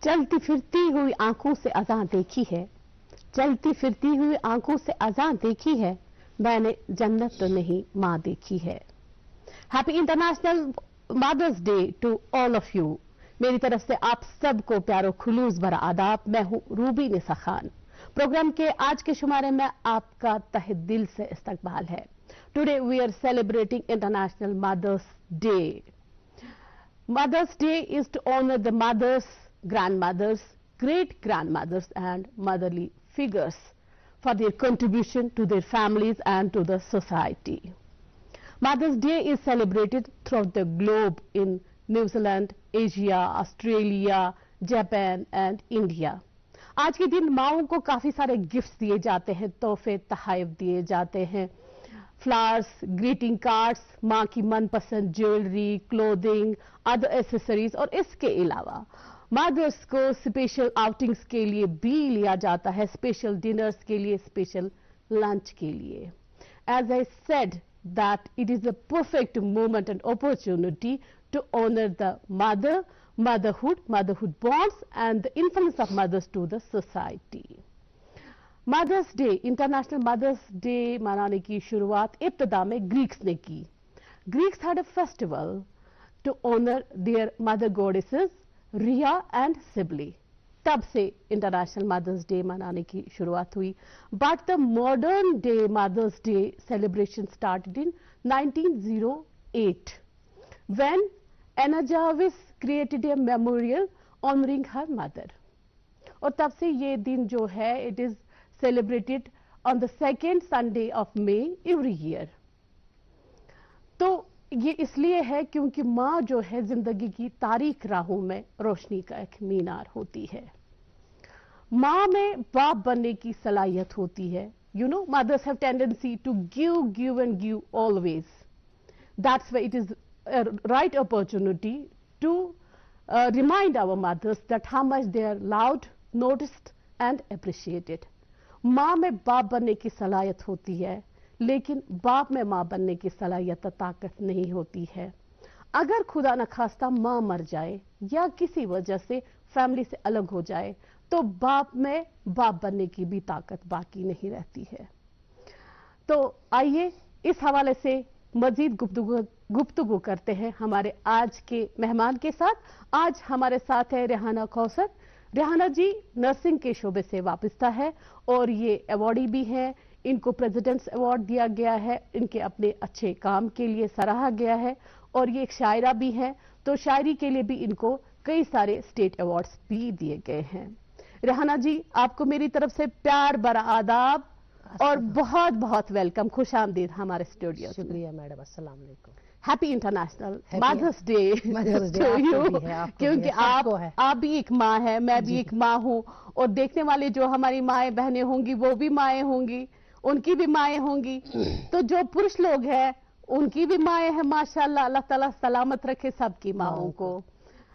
चलती फिरती हुई आंखों से अज़ां देखी है, चलती फिरती हुई आंखों से अज़ां देखी है, मैंने जन्नत तो नहीं माँ देखी है। Happy international mothers day to all of you. मेरी तरफ से आप सबको प्यारो खुलूस भरा आदाब। मैं हूं रूबी निसा खान। प्रोग्राम के आज के शुमारे में आपका तहे दिल से इस्तकबाल है। Today we are celebrating international mothers day. Mothers day is to honour the mothers, grandmothers, great-grandmothers and motherly figures for their contribution to their families and to the society. Mother's Day is celebrated throughout the globe in New Zealand, Asia, Australia, Japan and India. आज के दिन माओं को काफी सारे gifts दिए जाते हैं, तोहफे तोहफे दिए जाते हैं, फ्लावर्स, ग्रीटिंग कार्ड्स, माँ की मनपसंद ज्वेलरी, क्लोथिंग, अदर एसेसरीज और इसके अलावा मदर्स को स्पेशल आउटिंग्स के लिए भी लिया जाता है, स्पेशल डिनर्स के लिए, स्पेशल लंच के लिए. As I said that it is a perfect moment and opportunity to honor the mother, motherhood bonds and the influence of mothers to the society. Mothers day, international mothers day मनाने की शुरुआत इब्तदा में Greeks ने की. Greeks had a festival to honour their mother goddesses Rhea and Cybele. तब से international mothers day मनाने की शुरुआत हुई. But the modern day mothers day celebration started in 1908 when Anna Jarvis created a memorial honouring her mother. और तब से ये दिन जो है it is celebrated on the second Sunday of May every year. तो ये इसलिए है क्योंकि माँ जो है जिंदगी की तारीक राहों में रोशनी का एक मीनार होती है. माँ में बाप बनने की सलाहियत होती है. You know, mothers have tendency to give and give always. That's why it is a right opportunity to remind our mothers that how much they are loved, noticed and appreciated. माँ में बाप बनने की सलाहियत होती है, लेकिन बाप में माँ बनने की सलाहियत ताकत नहीं होती है. अगर खुदा न खास्ता माँ मर जाए या किसी वजह से फैमिली से अलग हो जाए तो बाप में बाप बनने की भी ताकत बाकी नहीं रहती है. तो आइए इस हवाले से मजीद गुफ्तगू करते हैं हमारे आज के मेहमान के साथ. आज हमारे साथ है रेहाना कौसर. रेहाना जी नर्सिंग के शोबे से वाबस्ता है और ये अवार्डी भी हैं. इनको प्रेसिडेंट्स अवार्ड दिया गया है, इनके अपने अच्छे काम के लिए सराहा गया है और ये एक शायरा भी हैं. तो शायरी के लिए भी इनको कई सारे स्टेट अवार्ड्स भी दिए गए हैं. रेहाना जी आपको मेरी तरफ से प्यार भरा आदाब और बहुत बहुत वेलकम, खुश आमदीद हमारे स्टूडियो. शुक्रिया मैडम. अस्सलाम वालेकुम. Happy international mothers day to you. क्योंकि आप भी एक माँ है, मैं भी एक माँ हूँ और देखने वाले जो हमारी माएँ बहनें होंगी वो भी माएँ होंगी, उनकी भी माएँ होंगी. तो जो पुरुष लोग हैं उनकी भी माएँ हैं. माशाल्लाह, अल्लाह ताला सलामत रखे सबकी माओं को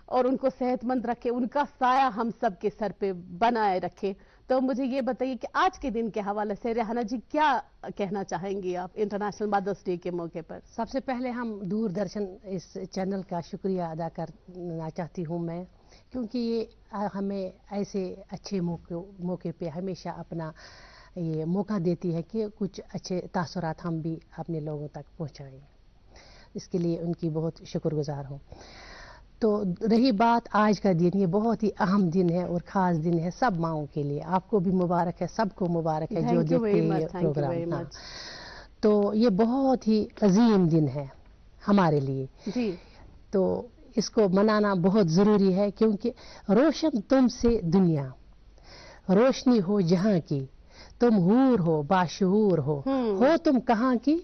और उनको सेहतमंद रखे, उनका साया हम सब के सर पे बनाए रखे. तो मुझे ये बताइए कि आज के दिन के हवाले से रेहाना जी क्या कहना चाहेंगी आप इंटरनेशनल मदर्स डे के मौके पर? सबसे पहले हम दूरदर्शन इस चैनल का शुक्रिया अदा करना चाहती हूँ मैं, क्योंकि ये हमें ऐसे अच्छे मौके पे हमेशा अपना ये मौका देती है कि कुछ अच्छे तासुरात हम भी अपने लोगों तक पहुँचाएं. इसके लिए उनकी बहुत शुक्रगुजार हूँ. तो रही बात आज का दिन, ये बहुत ही अहम दिन है और ख़ास दिन है सब माओं के लिए. आपको भी मुबारक है, सबको मुबारक है जो देखते हैं ये प्रोग्राम. तो ये बहुत ही अजीम दिन है हमारे लिए जी. तो इसको मनाना बहुत ज़रूरी है क्योंकि रोशन तुमसे दुनिया, रोशनी हो जहाँ की, तुम हूर हो बाशूर हो तुम कहाँ की,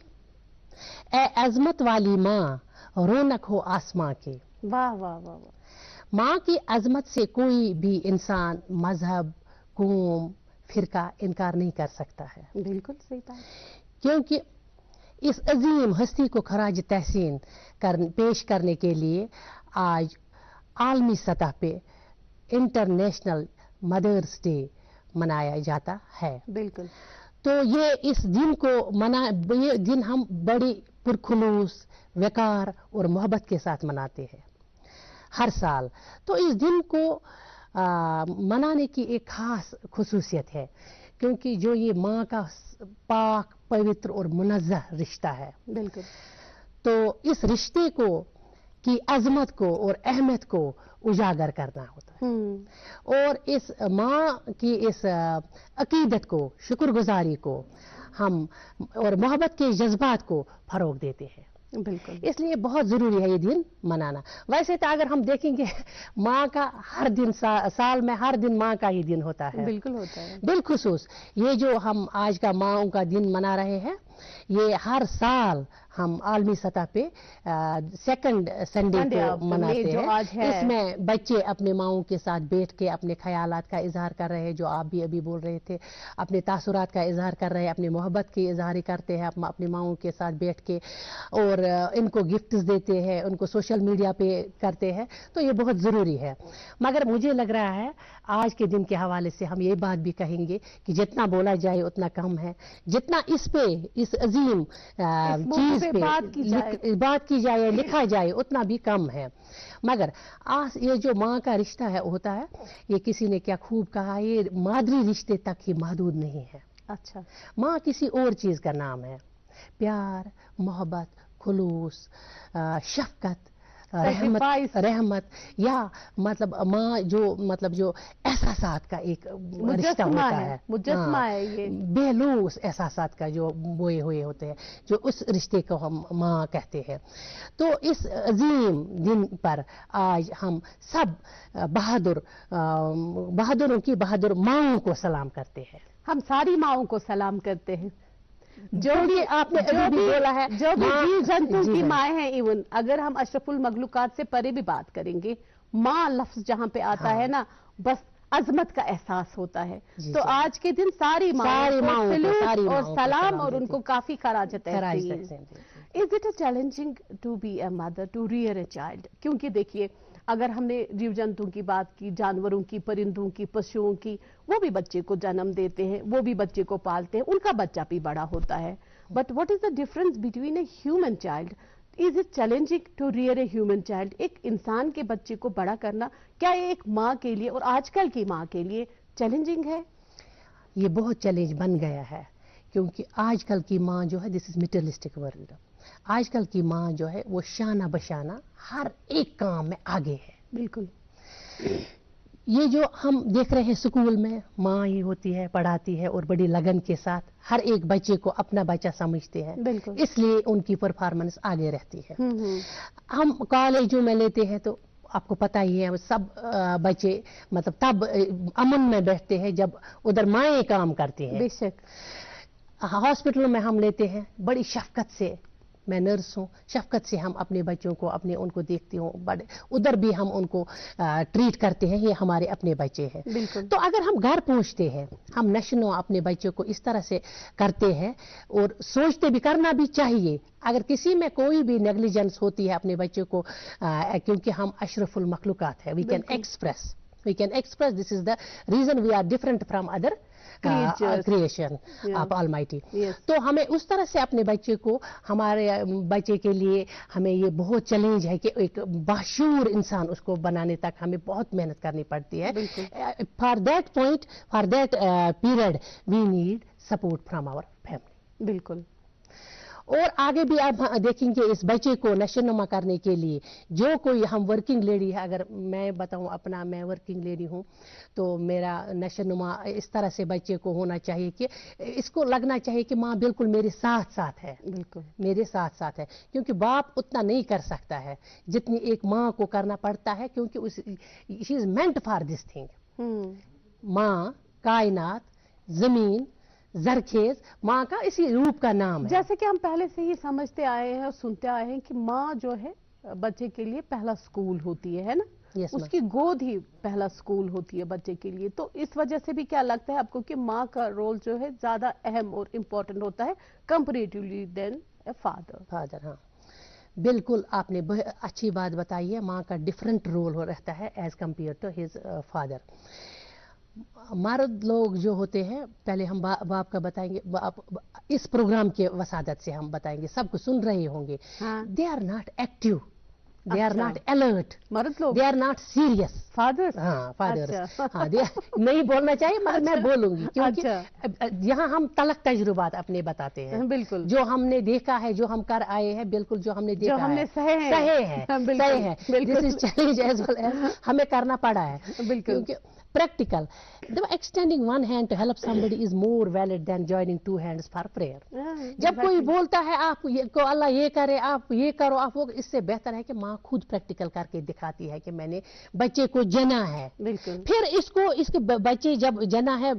ए अजमत वाली माँ रौनक हो आसमां की. वाह वाह वाह. माँ की अजमत से कोई भी इंसान मजहब, कौम, फिरका इनकार नहीं कर सकता है. बिल्कुल सही बात. क्योंकि इस अजीम हस्ती को खराज तहसीन पेश करने के लिए आज आलमी सतह पे इंटरनेशनल मदर्स डे मनाया जाता है. बिल्कुल. तो ये इस दिन को ये दिन हम बड़ी पुरखुलूस, वकार और मोहब्बत के साथ मनाते हैं हर साल. तो इस दिन को मनाने की एक खास खुसूसियत है, क्योंकि जो ये माँ का पाक पवित्र और मुनज़्ज़ह रिश्ता है, बिल्कुल, तो इस रिश्ते को की अजमत को और अहमियत को उजागर करना होता है और इस माँ की इस अकीदत को, शुक्रगुजारी को हम और मोहब्बत के जज्बात को फरोग देते हैं। बिल्कुल, इसलिए बहुत ज़रूरी है ये दिन मनाना। वैसे तो अगर हम देखेंगे माँ का हर दिन साल में हर दिन माँ का ही दिन होता है, बिल्कुल होता है। बिलखुसूस ये जो हम आज का माँओं का दिन मना रहे हैं, ये हर साल हम आलमी सतह पे सेकंड संडे को मनाते हैं। इसमें बच्चे अपने माँओं के साथ बैठ के अपने ख्यालात का इजहार कर रहे हैं, जो आप भी अभी बोल रहे थे, अपने तासुरात का इजहार कर रहे हैं, अपनी मोहब्बत की इजहार करते हैं अपनी माँओं के साथ बैठ के, और इनको गिफ्ट्स देते हैं, उनको सोशल मीडिया पे करते हैं। तो ये बहुत ज़रूरी है। मगर मुझे लग रहा है आज के दिन के हवाले से हम ये बात भी कहेंगे कि जितना बोला जाए उतना कम है, जितना इस पे इस अजीम चीज पे बात की जाए, लिखा जाए, उतना भी कम है। मगर आज ये जो माँ का रिश्ता है होता है, ये किसी ने क्या खूब कहा, ये मादरी रिश्ते तक ही महदूद नहीं है। अच्छा, माँ किसी और चीज का नाम है। प्यार, मोहब्बत, खुलूस, शफकत, रहमत या मतलब माँ जो एहसासात का एक रिश्ता होता है, मुजस्मा है ये, बेलूस एहसासात का जो बोए हुए होते हैं, जो उस रिश्ते को हम माँ कहते हैं। तो इस अजीम दिन पर आज हम सब बहादुरों की बहादुर माँओं को सलाम करते हैं। हम सारी माँओं को सलाम करते हैं, जो भी आपने जो भी बोला है, जो भी जीव जंतु की माएँ हैं। इवन अगर हम अशरफुल मखलूकात से परे भी बात करेंगे, माँ लफ्ज जहाँ पे आता है ना, बस अजमत का एहसास होता है। तो आज के दिन सारी माँओं को और सलाम और उनको काफी खराजत है। Is it a challenging to be a mother, to rear a child? क्योंकि देखिए, अगर हमने जीव जंतुओं की बात की, जानवरों की, परिंदों की, पशुओं की, वो भी बच्चे को जन्म देते हैं, वो भी बच्चे को पालते हैं, उनका बच्चा भी बड़ा होता है। But what is the difference between a human child? Is it challenging to rear a human child? एक इंसान के बच्चे को बड़ा करना, क्या ये एक माँ के लिए और आजकल की माँ के लिए चैलेंजिंग है? ये बहुत चैलेंज बन गया है, क्योंकि आजकल की माँ जो है, दिस इज मटेरियलिस्टिक वर्ल्ड। आजकल की माँ जो है वो शाना बशाना हर एक काम में आगे है। बिल्कुल, ये जो हम देख रहे हैं स्कूल में माँ ही होती है, पढ़ाती है और बड़ी लगन के साथ हर एक बच्चे को अपना बच्चा समझते हैं, इसलिए उनकी परफॉर्मेंस आगे रहती है। हम कॉलेजों में लेते हैं तो आपको पता ही है, सब बच्चे मतलब तब अमन में बैठते हैं जब उधर माएँ काम करती हैं। बेशक हॉस्पिटलों में हम लेते हैं, बड़ी शफकत से, मैं नर्स हूँ, शफकत से हम अपने बच्चों को उनको देखती हूँ, बड़े उधर भी हम उनको ट्रीट करते हैं, ये हमारे अपने बच्चे हैं। तो अगर हम घर पहुँचते हैं, हम नशनो अपने बच्चों को इस तरह से करते हैं और सोचते भी, करना भी चाहिए। अगर किसी में कोई भी नेग्लिजेंस होती है अपने बच्चों को, क्योंकि हम अशरफुल मखलूकात है, we can express this is the reason we are different from other creation of Almighty. तो हमें उस तरह से अपने बच्चे को, हमारे बच्चे के लिए हमें ये बहुत चैलेंज है कि एक बाशूर इंसान उसको बनाने तक हमें बहुत मेहनत करनी पड़ती है। For that point, for that period we need support from our family. बिल्कुल। और आगे भी आप देखेंगे इस बच्चे को नशोनुमा करने के लिए जो कोई, हम वर्किंग लेडी है, अगर मैं बताऊं अपना, मैं वर्किंग लेडी हूं, तो मेरा नशोनुमा इस तरह से बच्चे को होना चाहिए कि इसको लगना चाहिए कि माँ बिल्कुल मेरे साथ साथ है, बिल्कुल मेरे साथ साथ है, क्योंकि बाप उतना नहीं कर सकता है जितनी एक माँ को करना पड़ता है, क्योंकि she is meant for this thing. माँ, कायनात, जमीन, जरखेज, माँ का इसी रूप का नाम है। जैसे कि हम पहले से ही समझते आए हैं और सुनते आए हैं कि माँ जो है बच्चे के लिए पहला स्कूल होती है ना? yes, उसकी गोद ही पहला स्कूल होती है बच्चे के लिए। तो इस वजह से भी क्या लगता है आपको कि माँ का रोल जो है ज्यादा अहम और इम्पोर्टेंट होता है कंपैरेटिवली देन ए फादर? हाँ, बिल्कुल आपने अच्छी बात बताई है। माँ का डिफरेंट रोल रहता है as compare to his father. मर्द लोग जो होते हैं, पहले हम बाप का बताएंगे, इस प्रोग्राम के वसादत से हम बताएंगे, सबको सुन रहे होंगे, they are not active they are not alert, मर्द लोग, they are not serious. Fathers, हाँ फादर्स, हाँ नहीं बोलना चाहिए मगर मैं बोलूंगी क्योंकि यहाँ हम तलक तजुर्बात अपने बताते हैं, बिल्कुल जो हमने देखा है, जो हम कर आए हैं, बिल्कुल जो हमने देखा जो हमने है, सहे हैं, this is challenge as well as हमें करना पड़ा है, बिल्कुल क्योंकि practical. The extending one hand to help somebody is more valid than joining two hands for prayer. जब कोई बोलता है आप को अल्लाह ये करे, आप ये करो, आप वो, इससे बेहतर है कि माँ खुद प्रैक्टिकल करके दिखाती है कि मैंने बच्चे को जना है। बिल्कुल। फिर इसके बच्चे जब जना है,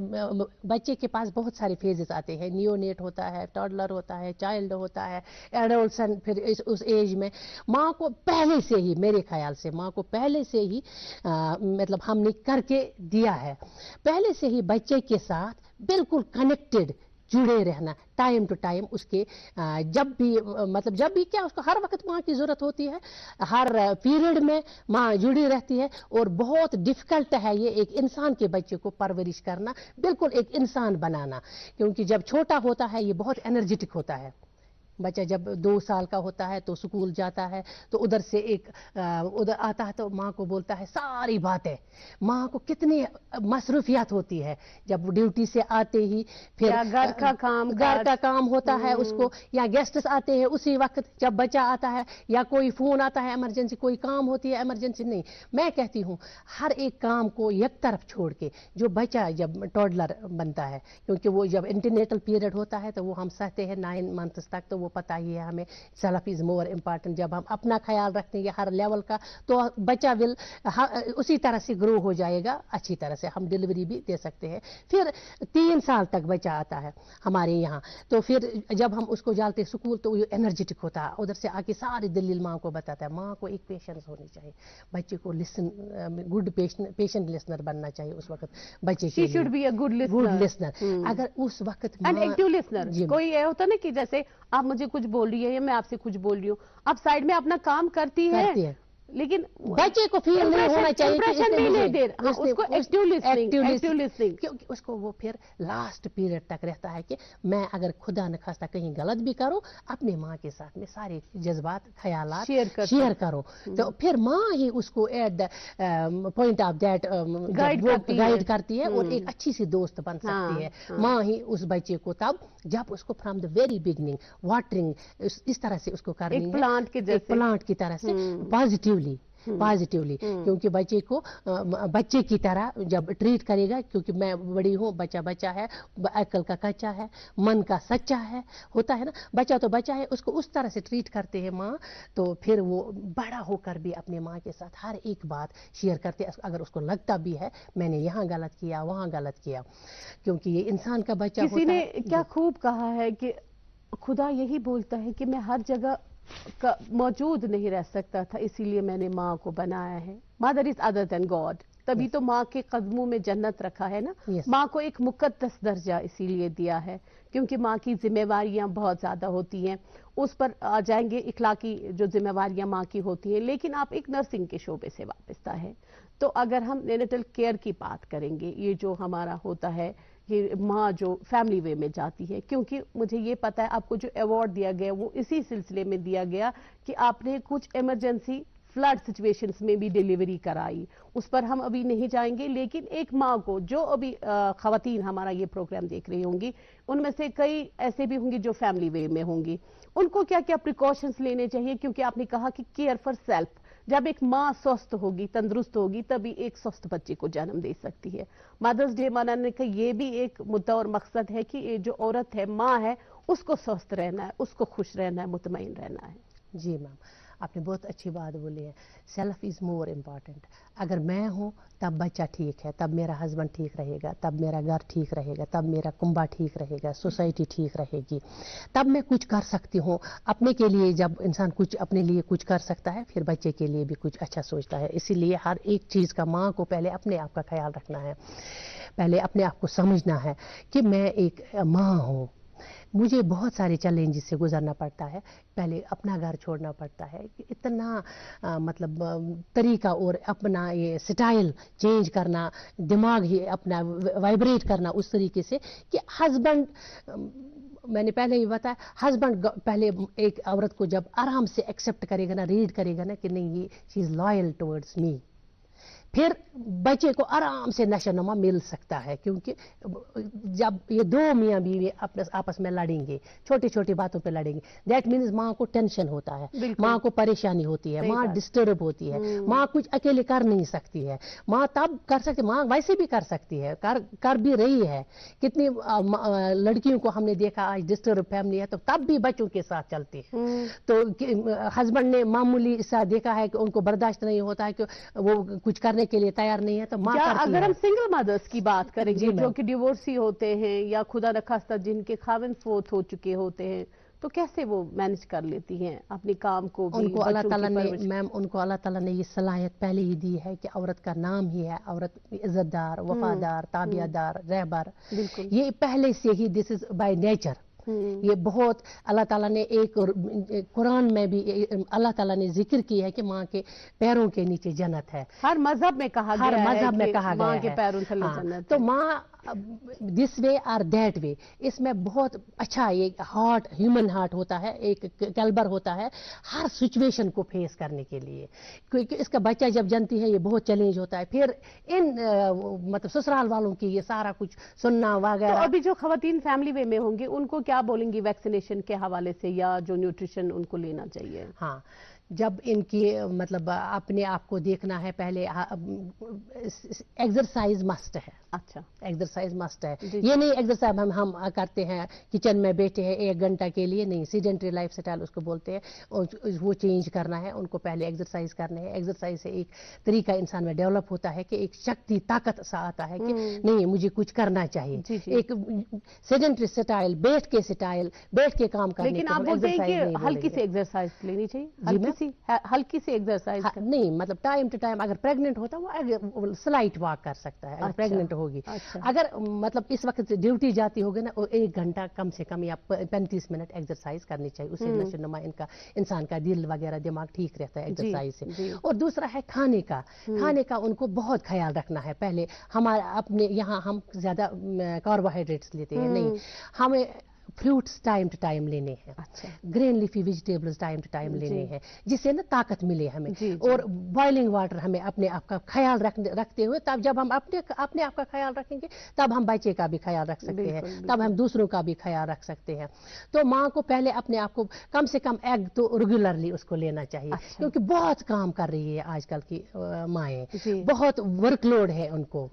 बच्चे के पास बहुत सारे फेजेस आते हैं, नियोनेट होता है, टॉडलर होता है, चाइल्ड होता है, एडोल्सन, फिर उस एज में माँ को पहले से ही, मेरे ख्याल से माँ को पहले से ही मतलब हमने करके दिया है, पहले से ही बच्चे के साथ बिल्कुल कनेक्टेड जुड़े रहना, टाइम टू टाइम उसके जब भी मतलब जब भी क्या उसको हर वक्त माँ की जरूरत होती है, हर पीरियड में माँ जुड़ी रहती है। और बहुत डिफिकल्ट है ये एक इंसान के बच्चे को परवरिश करना, बिल्कुल एक इंसान बनाना, क्योंकि जब छोटा होता है ये बहुत एनर्जेटिक होता है। बच्चा जब 2 साल का होता है तो स्कूल जाता है, तो उधर से एक उधर आता है तो माँ को बोलता है सारी बातें, माँ को कितनी मसरूफियत होती है, जब ड्यूटी से आते ही फिर घर का काम होता है उसको, या गेस्ट्स आते हैं उसी वक्त जब बच्चा आता है, या कोई फोन आता है इमरजेंसी, कोई काम होती है इमरजेंसी। नहीं, मैं कहती हूँ हर एक काम को एक तरफ छोड़ के, जो बच्चा जब टॉडलर बनता है, क्योंकि वो जब इंटरनेटल पीरियड होता है तो वो हम सहते हैं 9 मंथ्स तक, तो पता ही है हमें सेल्फ इज मोर इम्पॉर्टेंट। जब हम अपना ख्याल रखते हैं हर लेवल का, तो बच्चा विल उसी तरह से ग्रो हो जाएगा, अच्छी तरह से हम डिलीवरी भी दे सकते हैं। फिर 3 साल तक बच्चा आता है हमारे यहाँ, तो फिर जब हम उसको डालते हैं स्कूल तो वो एनर्जेटिक होता है, उधर से आके सारी दलील माँ को बताता है। माँ को एक पेशेंस होनी चाहिए, बच्चे को लिसन, गुड पेशेंट लिसनर बनना चाहिए उस वक्त बच्चे के लिए, गुड लिसनर। अगर उस वक्त एक्टिव लिसनर, कोई ये होता ना कि जैसे आप मुझे कुछ बोल रही है या मैं आपसे कुछ बोल रही हूँ, आप साइड में अपना काम करती है, लेकिन बच्चे को फील नहीं होना चाहिए कि उसको एक्टिव लिसनिंग, क्योंकि उसको वो फिर लास्ट पीरियड तक रहता है कि मैं अगर खुदा न खास्ता कहीं गलत भी करूं, अपने माँ के साथ में सारे जज्बात ख्यालात शेयर करो, तो फिर माँ ही उसको at the point of that guide करती है और एक अच्छी सी दोस्त बन सकती है। माँ ही उस बच्चे को तब जब उसको from the very beginning watering इस तरह से उसको करनी है, प्लांट की तरह से पॉजिटिवली, क्योंकि बच्चे को बच्चे की तरह जब ट्रीट करेगा, क्योंकि मैं बड़ी हूँ, बच्चा है, अक्ल का कच्चा है, मन का सच्चा है, होता है ना, बच्चा तो बच्चा है, उसको उस तरह से ट्रीट करते हैं माँ, तो फिर वो बड़ा होकर भी अपने माँ के साथ हर एक बात शेयर करते हैं, अगर उसको लगता भी है मैंने यहाँ गलत किया, वहाँ गलत किया, क्योंकि ये इंसान का बच्चा किसी ने क्या खूब कहा है कि खुदा यही बोलता है कि मैं हर जगह मौजूद नहीं रह सकता था, इसीलिए मैंने माँ को बनाया है। Mother is other than God, तभी तो माँ के कदमों में जन्नत रखा है ना। माँ को एक मुकद्दस दर्जा इसीलिए दिया है क्योंकि माँ की जिम्मेवारियां बहुत ज्यादा होती हैं, उस पर आ जाएंगे इखलाकी जो जिम्मेवारियां माँ की होती हैं। लेकिन आप एक नर्सिंग के शोबे से वापस है, तो अगर हम नेनेटल केयर की बात करेंगे, ये जो हमारा होता है, ये माँ जो फैमिली वे में जाती है, क्योंकि मुझे ये पता है आपको जो अवार्ड दिया गया वो इसी सिलसिले में दिया गया कि आपने कुछ इमरजेंसी फ्लड सिचुएशंस में भी डिलीवरी कराई, उस पर हम अभी नहीं जाएंगे। लेकिन एक माँ को जो अभी खवातीन हमारा ये प्रोग्राम देख रही होंगी, उनमें से कई ऐसे भी होंगी जो फैमिली वे में होंगी, उनको क्या क्या प्रिकॉशंस लेने चाहिए? क्योंकि आपने कहा कि केयर फॉर सेल्फ, जब एक माँ स्वस्थ होगी, तंदुरुस्त होगी, तभी एक स्वस्थ बच्चे को जन्म दे सकती है। मदर्स डे मनाने का ये भी एक मुद्दा और मकसद है कि ये जो औरत है, माँ है, उसको स्वस्थ रहना है, उसको खुश रहना है, मुतमईन रहना है। जी मैम, आपने बहुत अच्छी बात बोली है, सेल्फ इज मोर इम्पॉर्टेंट। अगर मैं हूँ तब बच्चा ठीक है, तब मेरा हस्बैंड ठीक रहेगा, तब मेरा घर ठीक रहेगा, तब मेरा कुंबा ठीक रहेगा, सोसाइटी ठीक रहेगी, तब मैं कुछ कर सकती हूँ अपने के लिए। जब इंसान कुछ अपने लिए कुछ कर सकता है, फिर बच्चे के लिए भी कुछ अच्छा सोचता है। इसीलिए हर एक चीज़ का माँ को पहले अपने आप का ख्याल रखना है, पहले अपने आप को समझना है कि मैं एक माँ हूँ, मुझे बहुत सारे चैलेंजेस से गुजरना पड़ता है, पहले अपना घर छोड़ना पड़ता है, इतना मतलब तरीका और अपना ये स्टाइल चेंज करना, दिमाग ही अपना वाइब्रेट करना उस तरीके से कि हस्बैंड میں نے پہلے ہی بتایا ہسبینڈ پہلے ایک عورت کو جب آرام سے ایکسیپٹ کرے گا نا, ریڈ کرے گا نا کہ نہیں یہ شی از لائل ٹورڈز می, پھر بچے کو آرام سے نشو نما مل سکتا ہے. کیونکہ جب یہ دو میاں بیوی آپس میں لڑیں گے, چھوٹی چھوٹی باتوں پہ لڑیں گے, دیٹ مینز ماں کو ٹینشن ہوتا ہے, ماں کو پریشانی ہوتی ہے, ماں ڈسٹرب ہوتی ہے, ماں کچھ اکیلے کر نہیں سکتی ہے. ماں تب کر سکتی, ماں ویسے بھی کر سکتی ہے, کر بھی رہی ہے. کتنی لڑکیوں کو ہم نے دیکھا آج ڈسٹرب فیملی ہے تو تب بھی بچوں کے ساتھ چلتی ہے. تو ہسبینڈ نے معمولی سا دیکھا ہے کہ ان کو برداشت نہیں ہوتا ہے کہ وہ کچھ کرنے کے لیے تیار نہیں ہے تو ماں کرتی ہے. اگر ہم سنگل مدرس کی بات کریں گے جو کہ ڈیورسی ہوتے ہیں یا خدا نخواستہ جن کے خاوند فوت ہو چکے ہوتے ہیں, تو کیسے وہ مینج کر لیتی ہیں اپنے کام کو بھی؟ ان کو اللہ تعالیٰ نے میم ان کو اللہ تعالیٰ نے یہ صلاحیت پہلے ہی دی ہے کہ عورت کا نام ہی ہے عورت عزت دار, وفادار, تابعہ دار, رہبر. یہ پہلے سے ہی دس از بائی نیچر. یہ بہت اللہ تعالیٰ نے ایک قرآن میں بھی اللہ تعالیٰ نے ذکر کی ہے کہ ماں کے پیروں کے نیچے جنت ہے. ہر مذہب میں کہا گیا ہے, ہر مذہب میں کہا گیا ہے ماں کے پیروں تلے جنت ہے. تو ماں دس وے اور دیٹ وے, اس میں بہت اچھا ایک ہارٹ, ہیومن ہارٹ ہوتا ہے, ایک کیلبر ہوتا ہے ہر سچویشن کو فیس کرنے کے لیے. کیونکہ اس کا بچہ جب جنتی ہے یہ بہت چیلنج ہوتا ہے. پھر ان مطلب سسرال والوں کی یہ سارا کچھ سننا وغیرہ. تو ابھی جو خواتین فیملی وے میں ہوں گی ان کو کیا بولیں گی ویکسینیشن کے حوالے سے یا جو نیوٹریشن ان کو لینا چاہیے؟ ہاں, جب ان کی مطلب اپنے آپ کو دیکھنا ہے پہلے ایکسرسائز مسٹ ہے. اچھا, ایکسرسائز مسٹ ہے. یہ نہیں ایکسرسائز ہم کرتے ہیں کچن میں بیٹھے ہیں 1 گھنٹہ کے لیے, نہیں. سیڈنٹری لائف سٹائل اس کو بولتے ہیں, وہ چینج کرنا ہے. ان کو پہلے ایکسرسائز کرنے ہیں. ایکسرسائز سے ایک طریقہ انسان میں ڈیولپ ہوتا ہے کہ ایک شکتی طاقت سا آتا ہے کہ نہیں مجھے کچھ کرنا چاہیے. ایک سیڈنٹری سٹائل, بیٹھ کے سٹائل, بیٹھ کے کام کرنے. لیکن آپ بولتے ہیں کہ ہلکی سی ایکسرسائز لینی چاہیے, ہلکی سی ایکسرسائز نہیں, مطلب ٹائم ٹو ٹائم. اگر پریگننٹ ہوتا ہے وہ سلائٹ واک کر سکتا ہے اگر پریگننٹ ہوگی. اگر مطلب اس وقت ڈیوٹی جاتی ہوگی نا 1 گھنٹہ کم سے کم یا 35 منٹ ایکسرسائز کرنی چاہیے. اس سے نشو نما انسان کا دل وغیرہ دماغ ٹھیک رہتا ہے ایکسرسائز سے. اور دوسرا ہے کھانے کا. کھانے کا ان کو بہت خیال رکھنا ہے. پہلے ہمارا اپنے یہاں ہم زیادہ کاربوہائیڈریٹس لیتے ہیں, نہیں, ہمیں فروٹس ٹائم ٹو ٹائم لینے ہیں. Green leafy vegetables time to time لینے ہیں جس سے نا طاقت ملے ہمیں. اور بوائلنگ واٹر ہمیں اپنے آپ کا خیال رکھتے ہوئے, تب جب ہم اپنے آپ کا خیال رکھیں گے تب ہم بچے کا بھی خیال رکھ سکتے ہیں, تب ہم دوسروں کا بھی خیال رکھ سکتے ہیں. تو ماں کو پہلے اپنے آپ کو کم سے کم ایگ تو ریگولرلی اس کو لینا چاہیے. کیونکہ بہت کام کر رہی ہے آج کل کی مائیں, بہت ورک لوڈ ہے ان کو.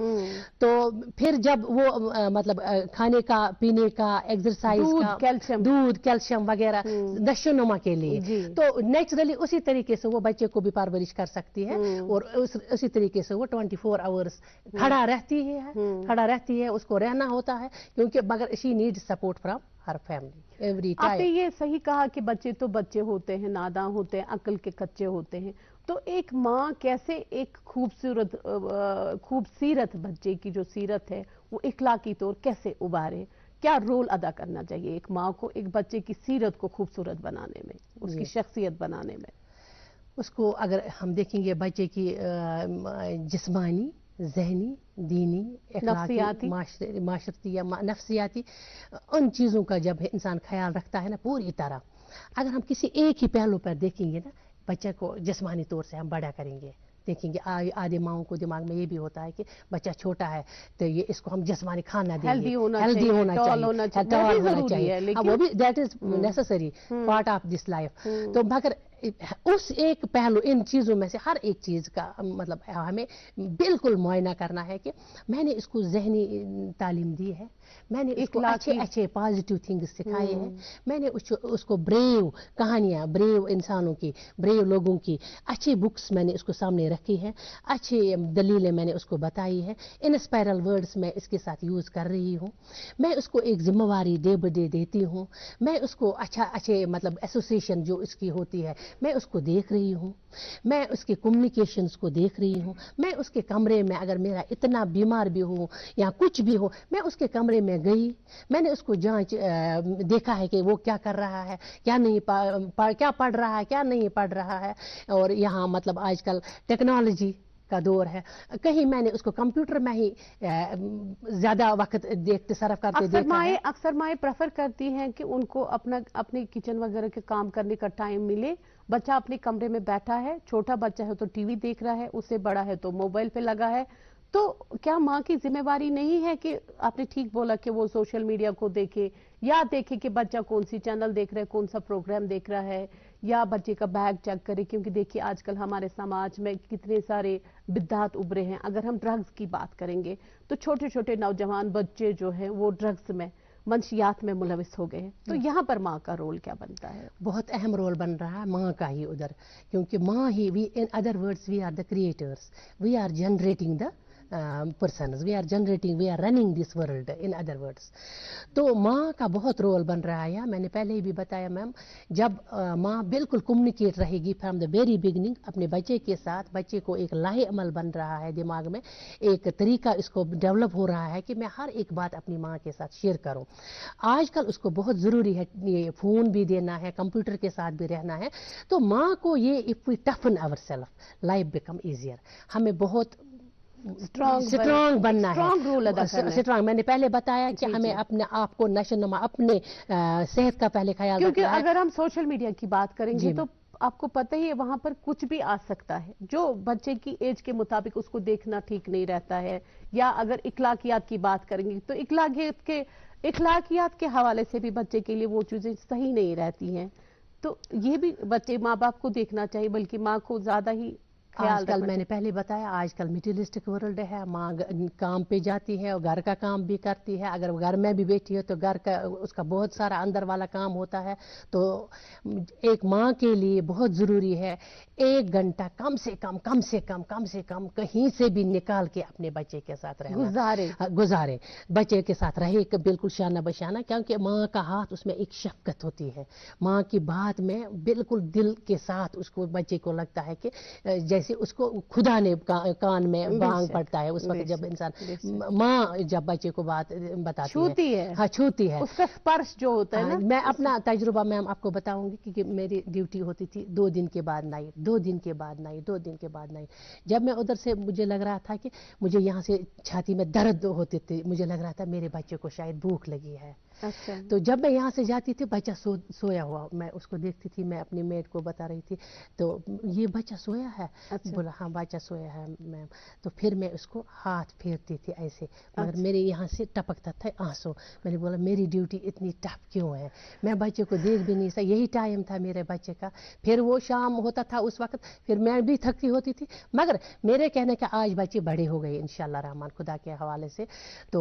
تو پھر جب وہ مطلب کھانے کا, پینے کا, ایکسرسائز, دودھ, کیلشیم وغیرہ نشو نما کے لیے, تو نیچرلی اسی طریقے سے وہ بچے کو بھی پرورش کر سکتی ہے. اور اسی طریقے سے وہ 24 آورس کھڑا رہتی ہے, اس کو رہنا ہوتا ہے. کیونکہ مگر she need support from her family every time. آپ نے یہ صحیح کہا کہ بچے تو بچے ہوتے ہیں, ناداں ہوتے ہیں, عقل کے کچے ہوتے ہیں. تو ایک ماں کیسے ایک خوبصیرت بچے کی جو سیرت ہے وہ اخلاقی طور کیسے ابھارے؟ کیا رول ادا کرنا چاہیے ایک ماں کو ایک بچے کی سیرت کو خوبصورت بنانے میں, اس کی شخصیت بنانے میں؟ اس کو اگر ہم دیکھیں گے بچے کی جسمانی, ذہنی, دینی, اخلاقی, معاشرتی یا نفسیاتی ان چیزوں کا جب انسان خیال رکھتا ہے نا پوری طرح, اگر ہم کسی ایک ہی پہلو پر دیکھیں گے نا بچے کو جسمانی طور سے ہم بڑا کریں گے. دیکھیں گے آدھے ماؤں کو دماغ میں یہ بھی ہوتا ہے کہ بچہ چھوٹا ہے تو یہ اس کو ہم جسمانی کھانا دیں گے, ہیلدی ہونا چاہیے, وہ بھی that is necessary part of this life. تو مگر اس ایک پہلو ان چیزوں میں سے ہر ایک چیز کا مطلب ہمیں بالکل معائنہ کرنا ہے کہ میں نے اس کو ذہنی تعلیم دی ہے, میں نے اس کو اچھے پازیٹیو تھنگز سکھائے ہیں, میں نے اس کو بریو کہانیاں, بریو انسانوں کی, بریو لوگوں کی اچھی بکس میں نے اس کو سامنے رکھی ہیں, اچھی دلیلیں میں نے اس کو بتائی ہیں, انسپائرل ورڈز میں اس کے ساتھ یوز کر رہی ہوں. میں اس کو ایک ذمہ واری ڈے بائی ڈے دیتی ہوں. میں اس کو اچھے مطلب ایسوسیشن جو اس کی ہوتی ہے میں اس کو دیکھ رہی ہوں, میں اس کے کمیونیکیشنز کو دیکھ رہی ہوں. میں اس کے کمرے میں اگر میرا اتنا بیمار بھی ہو یا کچھ بھی ہو, میں اس کے کمرے میں گئی, میں نے اس کو دیکھا ہے کہ وہ کیا کر رہا ہے, کیا نہیں کیا پڑھ رہا ہے, کیا نہیں پڑھ رہا ہے. اور یہاں مطلب آج کل ٹیکنالوجی का दौर है, कहीं मैंने उसको कंप्यूटर में ही ज्यादा वक्त देखते सर्फ करते देखा है। अक्सर माएँ प्रेफर करती हैं कि उनको अपने किचन वगैरह के काम करने का टाइम मिले, बच्चा अपने कमरे में बैठा है, छोटा बच्चा है तो टीवी देख रहा है, उससे बड़ा है तो मोबाइल पे लगा है, तो क्या माँ की जिम्मेवारी नहीं है कि आपने ठीक बोला कि वो सोशल मीडिया को देखे या देखे कि बच्चा कौन सी चैनल देख रहा है, कौन सा प्रोग्राम देख रहा है, या बच्चे का बैग चेक करे, क्योंकि देखिए आजकल हमारे समाज में कितने सारे बिद्दात उभरे हैं। अगर हम ड्रग्स की बात करेंगे तो छोटे छोटे नौजवान बच्चे जो हैं वो ड्रग्स में मंशियात में मुलविस हो गए हैं, तो यहाँ पर माँ का रोल क्या बनता है? बहुत अहम रोल बन रहा है माँ का ही उधर, क्योंकि माँ ही, we in other words we are the creators, we are generating the persons, we are running this world, in other words. तो माँ का बहुत रोल बन रहा है। मैंने पहले ही भी बताया मैम, जब माँ बिल्कुल कम्युनिकेट रहेगी फ्रॉम द वेरी बिगनिंग अपने बच्चे के साथ, बच्चे को एक लाहे अमल बन रहा है दिमाग में, एक तरीका इसको डेवलप हो रहा है कि मैं हर एक बात अपनी माँ के साथ शेयर करूं। आजकल उसको बहुत ज़रूरी है, ये फ़ोन भी देना है, कंप्यूटर के साथ भी रहना है, तो माँ को ये if we toughen our self, life become easier, हमें बहुत स्ट्रॉन्ग बनना है, स्ट्रॉन्ग रोल अदा करना है। स्ट्रॉन्ग, मैंने पहले बताया कि हमें अपने आप को नशोनुमा, अपने सेहत का पहले ख्याल रखना है। क्योंकि अगर हम सोशल मीडिया की बात करेंगे तो आपको पता ही है वहां पर कुछ भी आ सकता है जो बच्चे की एज के मुताबिक उसको देखना ठीक नहीं रहता है, या अगर इखलाकियात की बात करेंगे तो इखलाकियात के हवाले से भी बच्चे के लिए वो चीजें सही नहीं रहती हैं, तो ये भी बच्चे माँ बाप को देखना चाहिए, बल्कि माँ को ज्यादा ही आजकल मैंने पहले बताया, आजकल मटीरियलिस्टिक वर्ल्ड है, माँ काम पे जाती है और घर का काम भी करती है, अगर घर में भी बैठी है तो घर का उसका बहुत सारा अंदर वाला काम होता है, तो एक माँ के लिए बहुत ज़रूरी है 1 घंटा कम से कम कहीं से भी निकाल के अपने बच्चे के साथ रहना, गुजारे बच्चे के साथ रहे, बिल्कुल शाना बशाना, क्योंकि माँ का हाथ उसमें एक शफकत होती है, माँ की बात में बिल्कुल दिल के साथ उसको बच्चे को लगता है कि जैसे उसको खुदा ने कान में बांग पड़ता है उस वक्त जब इंसान, माँ जब बच्चे को बात बताती है, हाँ छूती है, उसका स्पर्श जो होता है ना। मैं अपना तजुर्बा मैम आपको बताऊंगी कि मेरी ड्यूटी होती थी 2 दिन के बाद नाइट, 2 दिन के बाद नाइट, जब मैं उधर से मुझे लग रहा था कि मुझे यहाँ से छाती में दर्द होते थे, मुझे लग रहा था मेरे बच्चे को शायद भूख लगी है। अच्छा। तो जब मैं यहाँ से जाती थी बच्चा सोया हुआ, मैं उसको देखती थी, मैं अपनी मेड को बता रही थी, तो ये बच्चा सोया है। अच्छा। बोला हाँ बच्चा सोया है मैम, तो फिर मैं उसको हाथ फेरती थी ऐसे, मगर अच्छा। मेरे यहाँ से टपकता था आंसू, मैंने बोला मेरी ड्यूटी इतनी टफ क्यों है, मैं बच्चे को देख भी नहीं सकता, यही टाइम था मेरे बच्चे का, फिर वो शाम होता था उस वक्त, फिर मैं भी थकी होती थी, मगर मेरे कहने का आज बच्चे बड़े हो गए इंशाल्लाह रहमान खुदा के हवाले से, तो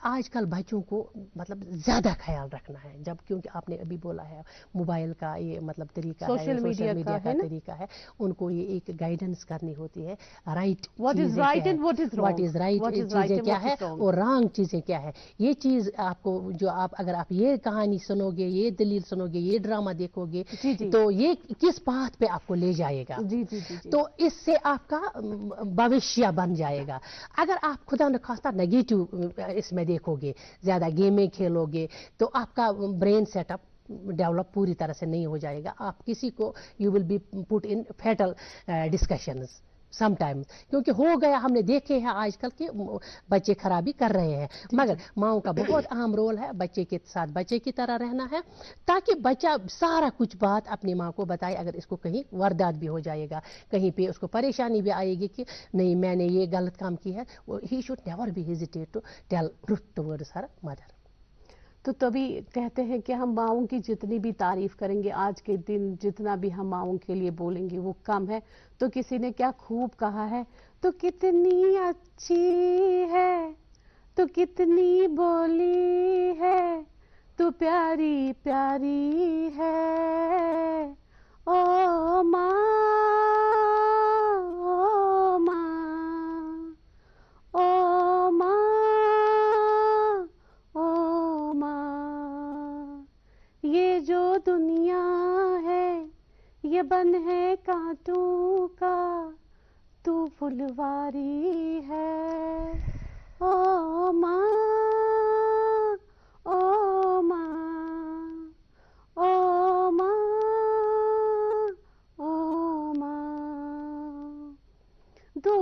आजकल बच्चों को मतलब ज़्यादा ख्याल रखना है, जब क्योंकि आपने अभी बोला है मोबाइल का ये मतलब तरीका है, सोशल मीडिया का तरीका है, उनको ये एक गाइडेंस करनी होती है, right what is right and what is right चीज़ें क्या है और रॉन्ग चीज़ें क्या है। ये चीज़ आपको जो आप अगर आप ये कहानी सुनोगे, ये दलील सुनोगे, ये ड्रामा देखोगे, तो ये किस बात पे आपको ले जाएगा, तो इससे आपका भविष्य बन जाएगा। अगर आप खुदा न खास्ता नेगेटिव इसमें देखोगे, ज़्यादा गेमें खेलोगे, तो आपका ब्रेन सेटअप डेवलप पूरी तरह से नहीं हो जाएगा, आप किसी को you will be put in fatal discussions sometimes, क्योंकि हो गया, हमने देखे हैं आजकल के बच्चे खराबी कर रहे हैं, मगर माँओं का बहुत अहम रोल है, बच्चे के साथ बच्चे की तरह रहना है, ताकि बच्चा सारा कुछ बात अपनी माँ को बताए, अगर इसको कहीं वारदात भी हो जाएगा, कहीं पे उसको परेशानी भी आएगी कि नहीं मैंने ये गलत काम की है, he should never be hesitate to tell truth towards her mother. तो तभी कहते हैं कि हम माँओं की जितनी भी तारीफ करेंगे, आज के दिन जितना भी हम माँओं के लिए बोलेंगे वो कम है। तो किसी ने क्या खूब कहा है, तो कितनी अच्छी है, तो कितनी बोली है, तो प्यारी प्यारी है, ओ माँ, ओ माँ, ओ माँ, ओ माँ, ये जो दुनिया है ये बन है कांटों का, तू फुलवारी है, ओ माँ, ओ माँ, ओ माँ, ओ माँ, दो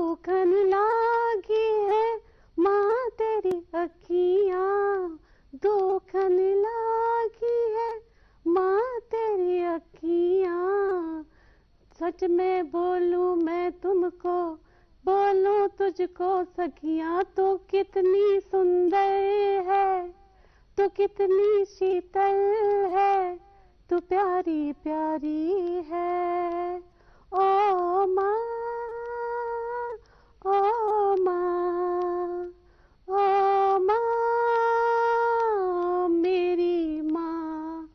सच में बोलूं मैं तुमको, बोलूं तुझको सखियां, तो कितनी सुंदर है, तो कितनी शीतल है, तू प्यारी प्यारी है। ओ माँ, ओ माँ, ओ माँ, मेरी माँ।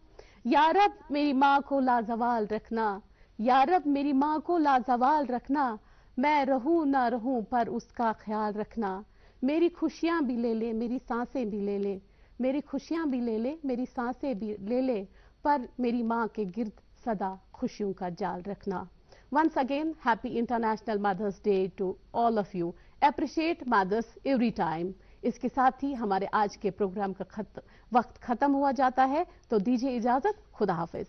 या रब मेरी माँ को लाजवाल रखना, या रब मेरी माँ को लाजवाल रखना, मैं रहूं ना रहूं पर उसका ख्याल रखना। मेरी खुशियां भी ले ले, मेरी सांसें भी ले ले, मेरी खुशियां भी ले ले, मेरी सांसें भी ले ले, पर मेरी माँ के गिर्द सदा खुशियों का जाल रखना। Once again, happy International Mother's Day to all of you. Appreciate mothers every time. इसके साथ ही हमारे आज के प्रोग्राम का वक्त खत्म हुआ जाता है, तो दीजिए इजाजत, खुदा हाफिज।